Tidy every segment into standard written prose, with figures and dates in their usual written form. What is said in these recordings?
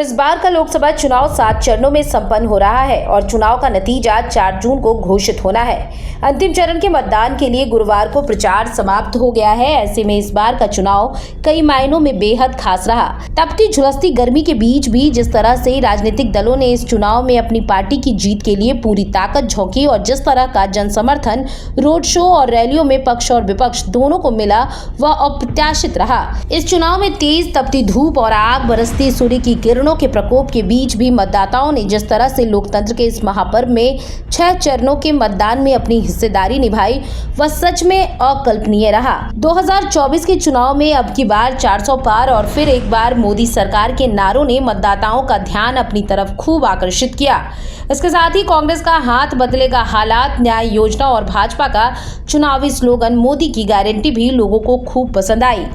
इस बार का लोकसभा चुनाव 7 चरणों में संपन्न हो रहा है और चुनाव का नतीजा 4 जून को घोषित होना है। अंतिम चरण के मतदान के लिए गुरुवार को प्रचार समाप्त हो गया है। ऐसे में इस बार का चुनाव कई मायनों में बेहद खास रहा। तपती झुलसती गर्मी के बीच भी जिस तरह से राजनीतिक दलों ने इस चुनाव में अपनी पार्टी की जीत के लिए पूरी ताकत झोंकी और जिस तरह का जन समर्थन रोड शो और रैलियों में पक्ष और विपक्ष दोनों को मिला वह अप्रत्याशित रहा। इस चुनाव में तेज तपती धूप और आग बरसती सूर्य की किरणों के प्रकोप के बीच भी मतदाताओं ने जिस तरह से लोकतंत्र के इस महापर्व में 6 चरणों के मतदान में अपनी हिस्सेदारी निभाई वह सच में अकल्पनीय रहा। 2024 के चुनाव में अब की बार 400 पार और फिर एक बार मोदी सरकार के नारों ने मतदाताओं का ध्यान अपनी तरफ खूब आकर्षित किया। इसके साथ ही कांग्रेस का हाथ बदलेगा हालात, न्याय योजना और भाजपा का चुनावी स्लोगन मोदी की गारंटी भी लोगों को खूब पसंद आई।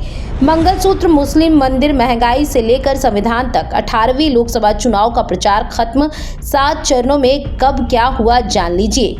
मंगलसूत्र, मुस्लिम मंदिर, महंगाई से लेकर संविधान तक 18वीं लोकसभा चुनाव का प्रचार खत्म। 7 चरणों में कब क्या हुआ जान लीजिए।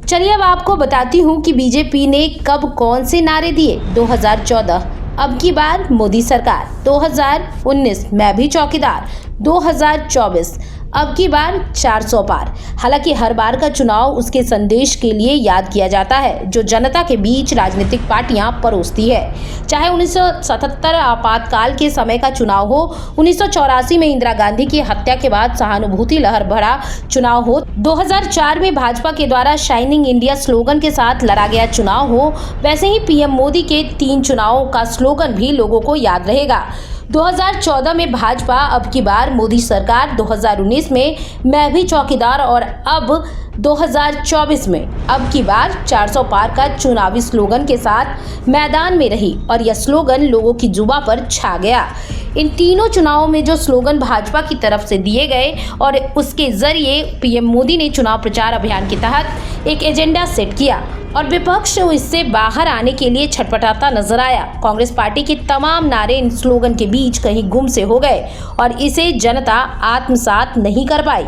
चलिए अब आपको बताती हूँ कि बीजेपी ने कब कौन से नारे दिए। 2014 अब की बार मोदी सरकार, 2019 मैं भी चौकीदार, 2024 अब की बार 400 पार। हालांकि हर बार का चुनाव उसके संदेश के लिए याद किया जाता है जो जनता के बीच राजनीतिक पार्टियां परोसती है। चाहे 1977 आपातकाल के समय का चुनाव हो, 1984 में इंदिरा गांधी की हत्या के बाद सहानुभूति लहर भरा चुनाव हो, 2004 में भाजपा के द्वारा शाइनिंग इंडिया स्लोगन के साथ लड़ा गया चुनाव हो, वैसे ही पीएम मोदी के 3 चुनावों का स्लोगन भी लोगों को याद रहेगा। 2014 में भाजपा अब की बार मोदी सरकार, 2019 में मैं भी चौकीदार और अब 2024 में अब की बार 400 पार का चुनावी स्लोगन के साथ मैदान में रही और यह स्लोगन लोगों की जुबां पर छा गया। इन तीनों चुनावों में जो स्लोगन भाजपा की तरफ से दिए गए और उसके जरिए पीएम मोदी ने चुनाव प्रचार अभियान के तहत एक एजेंडा सेट किया और विपक्ष इससे बाहर आने के लिए छटपटाता नजर आया। कांग्रेस पार्टी के तमाम नारे इन स्लोगन के बीच कहीं गुम से हो गए और इसे जनता आत्मसात नहीं कर पाई।